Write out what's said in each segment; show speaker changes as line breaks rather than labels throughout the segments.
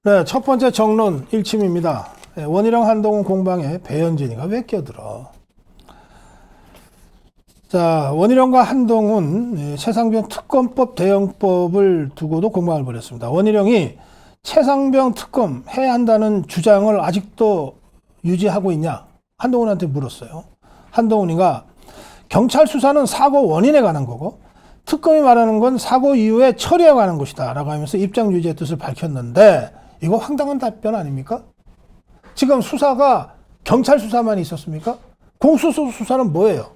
네, 첫 번째 정론 일침입니다. 원희룡 한동훈 공방에 배현진이가 왜 끼어들어? 자, 원희룡과 한동훈 최상병 특검법 대응법을 두고도 공방을 벌였습니다. 원희룡이 최상병 특검 해야 한다는 주장을 아직도 유지하고 있냐? 한동훈한테 물었어요. 한동훈이가 경찰 수사는 사고 원인에 관한 거고 특검이 말하는 건 사고 이후에 처리에 관한 것이다 라고 하면서 입장 유지의 뜻을 밝혔는데 이거 황당한 답변 아닙니까? 지금 수사가 경찰 수사만 있었습니까? 공수처 수사는 뭐예요?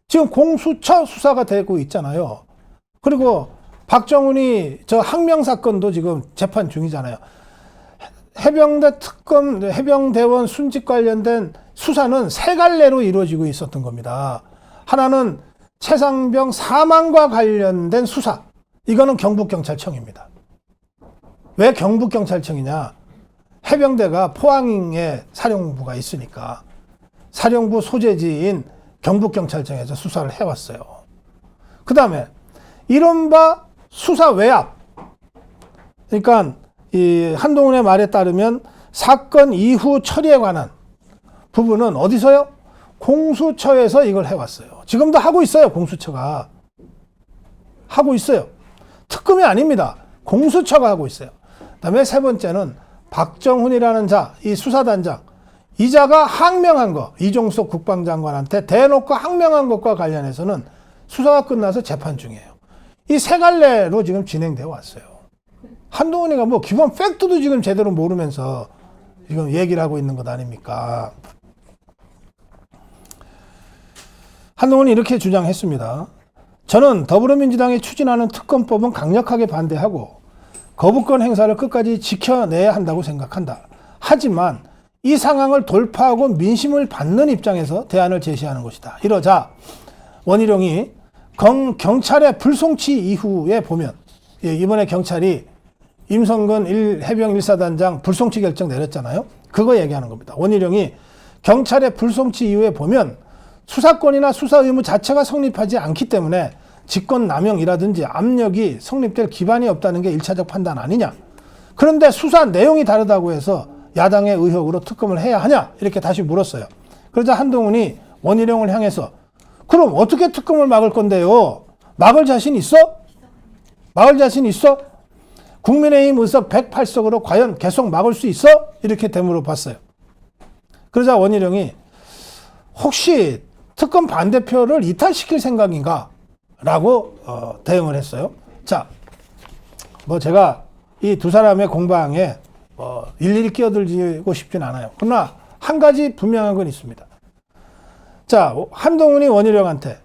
지금 공수처 수사가 되고 있잖아요. 그리고 박정훈이 저 항명 사건도 지금 재판 중이잖아요. 해병대 특검, 해병대원 순직 관련된 수사는 세 갈래로 이루어지고 있었던 겁니다. 하나는 최상병 사망과 관련된 수사. 이거는 경북경찰청입니다. 왜 경북경찰청이냐? 해병대가 포항에 사령부가 있으니까 사령부 소재지인 경북경찰청에서 수사를 해왔어요. 그 다음에 이른바 수사 외압. 그러니까 이 한동훈의 말에 따르면 사건 이후 처리에 관한 부분은 어디서요? 공수처에서 이걸 해왔어요. 지금도 하고 있어요. 공수처가. 하고 있어요. 특검이 아닙니다. 공수처가 하고 있어요. 그 다음에 세 번째는 박정훈이라는 자, 이 수사단장. 이 자가 항명한 거, 이종석 국방장관한테 대놓고 항명한 것과 관련해서는 수사가 끝나서 재판 중이에요. 이 세 갈래로 지금 진행되어 왔어요. 한동훈이가 뭐 기본 팩트도 지금 제대로 모르면서 지금 얘기를 하고 있는 것 아닙니까? 한동훈이 이렇게 주장했습니다. 저는 더불어민주당이 추진하는 특검법은 강력하게 반대하고 거부권 행사를 끝까지 지켜내야 한다고 생각한다. 하지만 이 상황을 돌파하고 민심을 받는 입장에서 대안을 제시하는 것이다. 이러자 원희룡이 경찰의 불송치 이후에 보면 이번에 경찰이 임성근 해병 1사단장 불송치 결정 내렸잖아요. 그거 얘기하는 겁니다. 원희룡이 경찰의 불송치 이후에 보면 수사권이나 수사 의무 자체가 성립하지 않기 때문에 직권남용이라든지 압력이 성립될 기반이 없다는 게 1차적 판단 아니냐. 그런데 수사 내용이 다르다고 해서 야당의 의혹으로 특검을 해야 하냐 이렇게 다시 물었어요. 그러자 한동훈이 원희룡을 향해서 그럼 어떻게 특검을 막을 건데요? 막을 자신 있어? 막을 자신 있어? 국민의힘 의석 108석으로 과연 계속 막을 수 있어? 이렇게 되물어봤어요. 그러자 원희룡이 혹시 특검 반대표를 이탈시킬 생각인가? 라고 대응을 했어요. 자, 뭐 제가 이 두 사람의 공방에 일일이 끼어들고 싶진 않아요. 그러나 한 가지 분명한 건 있습니다. 자, 한동훈이 원희룡한테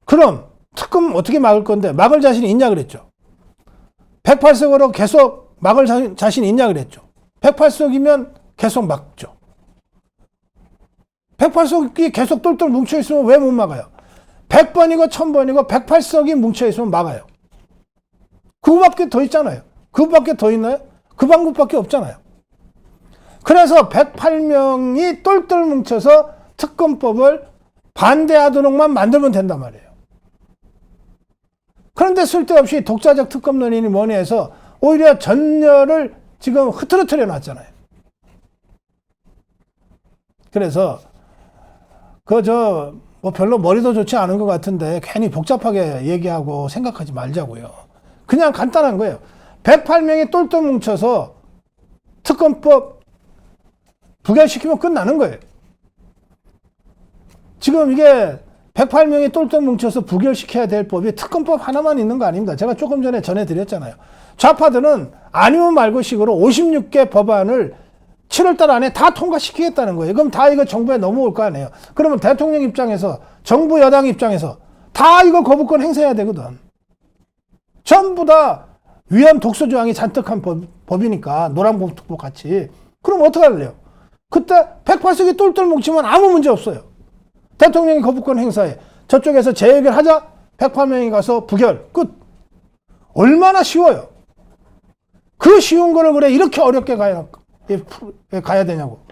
그럼 특검 어떻게 막을 건데 막을 자신이 있냐 그랬죠. 108석으로 계속 막을 자신이 있냐 그랬죠. 108석이면 계속 막죠. 108석이 계속 똘똘 뭉쳐있으면 왜 못 막아요? 100번이고 1000번이고 108석이 뭉쳐있으면 막아요. 그거밖에 더 있잖아요. 그거밖에 더 있나요? 그 방법밖에 없잖아요. 그래서 108명이 똘똘 뭉쳐서 특검법을 반대하도록만 만들면 된단 말이에요. 그런데 쓸데없이 독자적 특검론이니 뭐니 해서 오히려 전열을 지금 흐트러뜨려 놨잖아요. 그래서 뭐 별로 머리도 좋지 않은 것 같은데 괜히 복잡하게 얘기하고 생각하지 말자고요. 그냥 간단한 거예요. 108명이 똘똘 뭉쳐서 특검법 부결시키면 끝나는 거예요. 지금 이게 108명이 똘똘 뭉쳐서 부결시켜야 될 법이 특검법 하나만 있는 거 아닙니다. 제가 조금 전에 전해드렸잖아요. 좌파들은 아니면 말고 식으로 56개 법안을 7월달 안에 다 통과시키겠다는 거예요. 그럼 다 이거 정부에 넘어올 거 아니에요. 그러면 대통령 입장에서 정부 여당 입장에서 다 이거 거부권 행사해야 되거든. 전부 다 위헌 독소 조항이 잔뜩한 법이니까 노란봉투법 같이. 그럼 어떡할래요? 그때 108석이 똘똘 뭉치면 아무 문제 없어요. 대통령이 거부권 행사해. 저쪽에서 재해결하자. 108명이 가서 부결. 끝. 얼마나 쉬워요. 그 쉬운 거를 그래 이렇게 어렵게 가야 되냐고.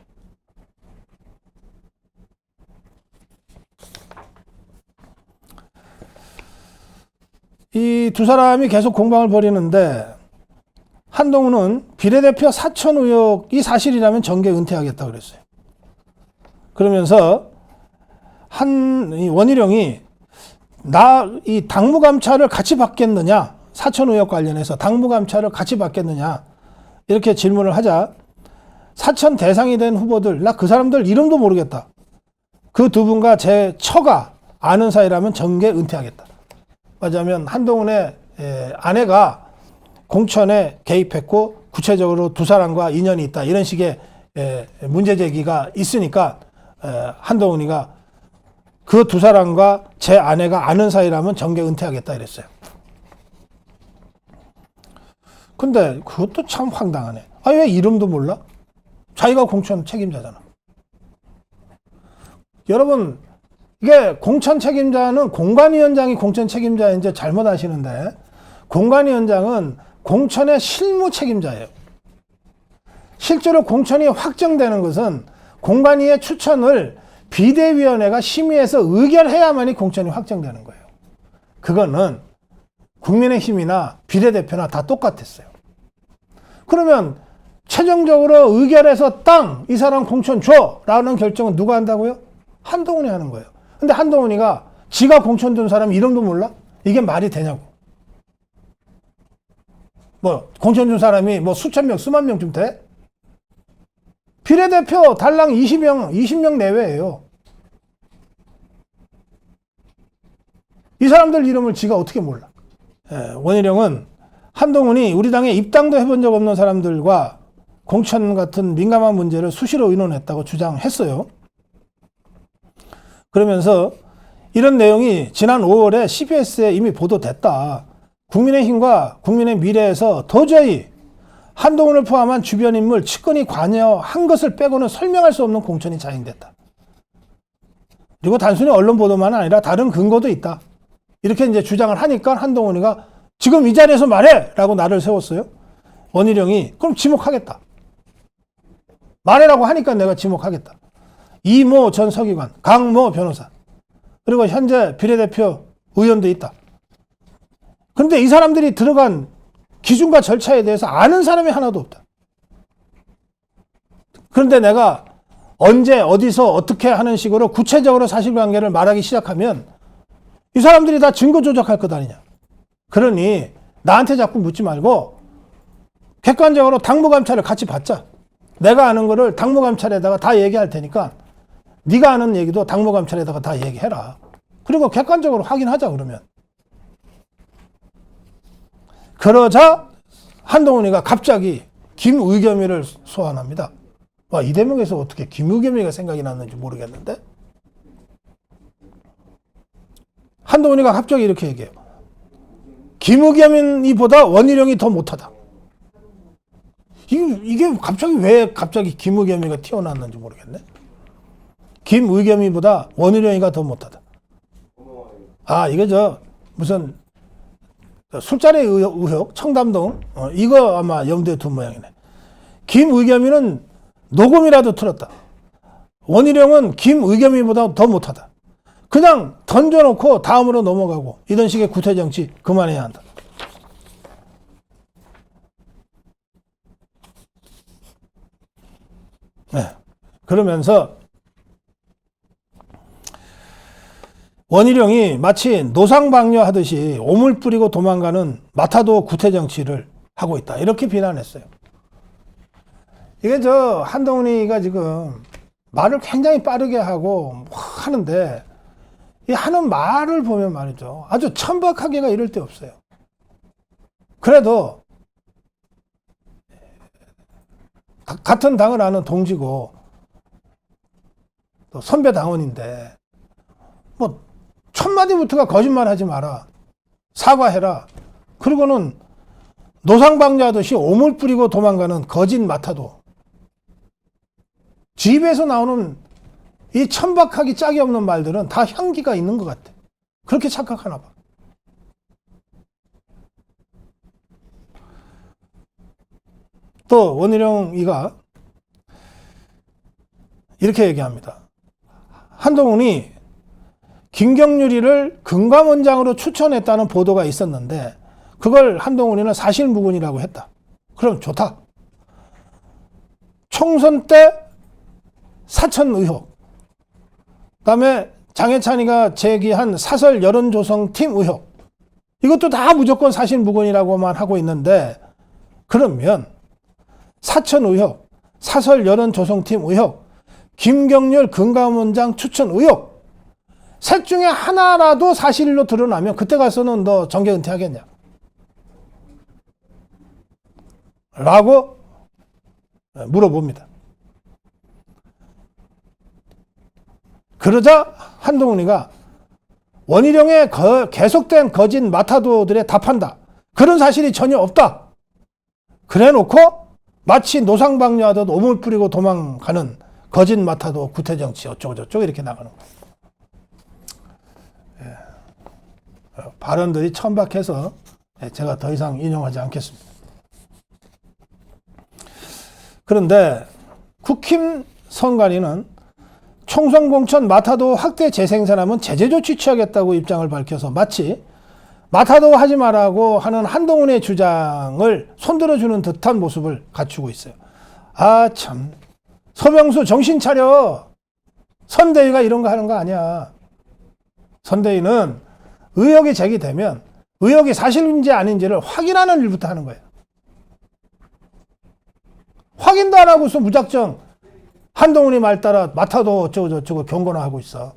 이 두 사람이 계속 공방을 벌이는데 한동훈은 비례대표 사천 의혹이 사실이라면 정계 은퇴하겠다 그랬어요. 그러면서 이 원희룡이 이 당무감찰을 같이 받겠느냐, 사천 의혹 관련해서 당무감찰을 같이 받겠느냐 이렇게 질문을 하자 사천 대상이 된 후보들, 나 그 사람들 이름도 모르겠다. 그 두 분과 제 처가 아는 사이라면 정계 은퇴하겠다. 맞아면 한동훈의 아내가 공천에 개입했고 구체적으로 두 사람과 인연이 있다. 이런 식의 문제 제기가 있으니까 한동훈이가 그 두 사람과 제 아내가 아는 사이라면 정계 은퇴하겠다 이랬어요. 근데 그것도 참 황당하네. 왜 이름도 몰라? 자기가 공천 책임자잖아. 여러분, 이게 공천 책임자는 공관위원장이 공천 책임자인지 잘못 아시는데, 공관위원장은 공천의 실무 책임자예요. 실제로 공천이 확정되는 것은 공관위의 추천을 비대위원회가 심의해서 의결해야만이 공천이 확정되는 거예요. 그거는 국민의힘이나 비례대표나 다 똑같았어요. 그러면 최종적으로 의결해서 이 사람 공천 줘! 라는 결정은 누가 한다고요? 한동훈이 하는 거예요. 근데 한동훈이가 지가 공천 준 사람 이름도 몰라? 이게 말이 되냐고. 공천 준 사람이 수천 명, 수만 명쯤 돼? 비례대표 달랑 20명 내외예요. 이 사람들 이름을 지가 어떻게 몰라? 원희룡은 한동훈이 우리 당에 입당도 해본 적 없는 사람들과 공천 같은 민감한 문제를 수시로 의논했다고 주장했어요. 그러면서 이런 내용이 지난 5월에 CBS에 이미 보도됐다. 국민의힘과 국민의 미래에서 도저히 한동훈을 포함한 주변 인물 측근이 관여한 것을 빼고는 설명할 수 없는 공천이 자행됐다. 그리고 단순히 언론 보도만 아니라 다른 근거도 있다. 이렇게 이제 주장을 하니까 한동훈이가 지금 이 자리에서 말해! 라고 나를 세웠어요. 원희룡이 그럼 지목하겠다. 말해라고 하니까 내가 지목하겠다. 이모 전 서기관, 강모 변호사, 그리고 현재 비례대표 의원도 있다. 그런데 이 사람들이 들어간 기준과 절차에 대해서 아는 사람이 하나도 없다. 그런데 내가 언제 어디서 어떻게 하는 식으로 구체적으로 사실관계를 말하기 시작하면 이 사람들이 다 증거 조작할 것 아니냐. 그러니 나한테 자꾸 묻지 말고 객관적으로 당무감찰을 같이 받자. 내가 아는 거를 당무감찰에다가 다 얘기할 테니까 네가 아는 얘기도 당무감찰에다가 다 얘기해라. 그리고 객관적으로 확인하자 그러면. 그러자 한동훈이가 갑자기 김의겸이를 소환합니다. 이 대목에서 어떻게 김의겸이가 생각이 났는지 모르겠는데 한동훈이가 갑자기 이렇게 얘기해요. 김의겸이보다 원희룡이 더 못하다. 이게 왜 갑자기 김의겸이가 튀어나왔는지 모르겠네. 김의겸이보다 원희룡이가 더 못하다. 이게 무슨 술자리 의혹, 청담동, 이거 아마 염두에 둔 모양이네. 김의겸이는 녹음이라도 틀었다. 원희룡은 김의겸이보다 더 못하다. 그냥 던져놓고 다음으로 넘어가고 이런 식의 구태정치 그만해야 한다. 그러면서 원희룡이 마치 노상방뇨하듯이 오물 뿌리고 도망가는 마타도 구태정치를 하고 있다. 이렇게 비난했어요. 이게 한동훈이가 지금 말을 굉장히 빠르게 하고 하는데 이 하는 말을 보면 말이죠. 아주 천박하게가 이럴 데 없어요. 그래도 같은 당을 아는 동지고 또 선배 당원인데 첫 마디부터가 거짓말 하지 마라. 사과해라. 그리고는 노상방뇨하듯이 오물 뿌리고 도망가는 거짓 마타도. 집에서 나오는 이 천박하기 짝이 없는 말들은 다 향기가 있는 것 같아. 그렇게 착각하나 봐. 또 원희룡이가 이렇게 얘기합니다. 한동훈이 김경률이를 금감원장으로 추천했다는 보도가 있었는데 그걸 한동훈이는 사실무근이라고 했다. 그럼 좋다. 총선 때 사천 의혹, 그다음에 장해찬이가 제기한 사설 여론조성팀 의혹, 이것도 다 무조건 사실무근이라고만 하고 있는데, 그러면 사천 의혹, 사설 여론조성팀 의혹, 김경률 금감원장 추천 의혹, 셋 중에 하나라도 사실로 드러나면 그때 가서는 너 정계 은퇴하겠냐? 라고 물어봅니다. 그러자 한동훈이가 원희룡의 계속된 거짓 마타도들에 답한다. 그런 사실이 전혀 없다. 그래놓고 마치 노상방뇨하듯 오물 뿌리고 도망가는 거짓 마타도 구태정치 어쩌고저쩌고 이렇게 나가는 거예요. 발언들이 천박해서 제가 더 이상 인용하지 않겠습니다. 그런데 국힘 선관위는 총선 공천 마타도 확대 재생산하면 제재 조치 취하겠다고 입장을 밝혀서 마치 마타도 하지 말라고 하는 한동훈의 주장을 손들어주는 듯한 모습을 갖추고 있어요. 아 참, 서병수 정신 차려. 선대위가 이런 거 하는 거 아니야. 선대위는 의혹이 제기되면 의혹이 사실인지 아닌지를 확인하는 일부터 하는 거예요. 확인도 안 하고서 무작정 한동훈이 말 따라 마타도 어쩌고저쩌고 경고나 하고 있어.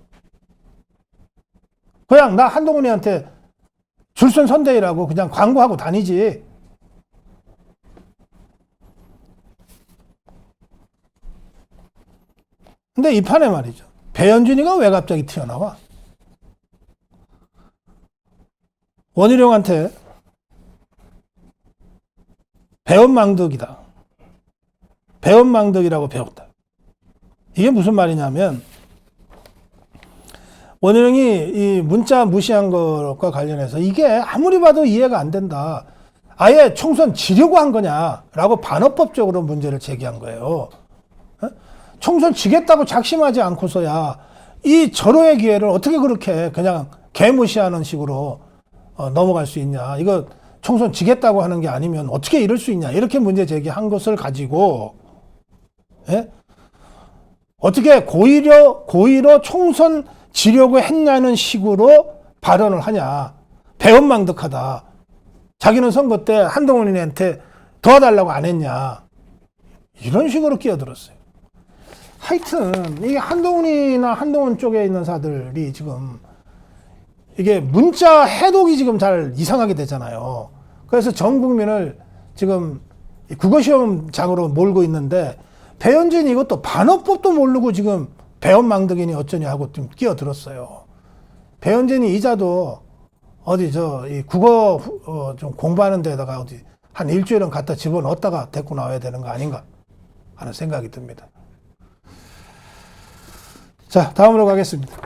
그냥 나 한동훈이한테 줄선 선대위라고 그냥 광고하고 다니지. 근데 이 판에 말이죠. 배현준이가 왜 갑자기 튀어나와? 원희룡한테 배원망덕이다. 배원망덕이라고 배웠다. 이게 무슨 말이냐면 원희룡이 이 문자 무시한 것과 관련해서 이게 아무리 봐도 이해가 안 된다. 아예 총선 지려고 한 거냐라고 반어법적으로 문제를 제기한 거예요. 총선 지겠다고 작심하지 않고서야 이 절호의 기회를 어떻게 그렇게 그냥 개무시하는 식으로 넘어갈 수 있냐. 이거 총선 지겠다고 하는 게 아니면 어떻게 이럴 수 있냐. 이렇게 문제 제기한 것을 가지고 어떻게 고의로 총선 지려고 했냐는 식으로 발언을 하냐. 배은망덕하다. 자기는 선거 때 한동훈이한테 도와달라고 안 했냐. 이런 식으로 끼어들었어요. 하여튼 이게 한동훈이나 한동훈 쪽에 있는 사들이 지금 이게 문자 해독이 지금 잘 이상하게 되잖아요. 그래서 전 국민을 지금 국어시험장으로 몰고 있는데 배현진이 이것도 반어법도 모르고 지금 배원망덕이니 어쩌냐 하고 좀 끼어들었어요. 배현진이 이자도 어디 이 국어 좀 공부하는 데다가 어디 한 일주일은 갖다 집어넣었다가 데리고 나와야 되는 거 아닌가 하는 생각이 듭니다. 자, 다음으로 가겠습니다.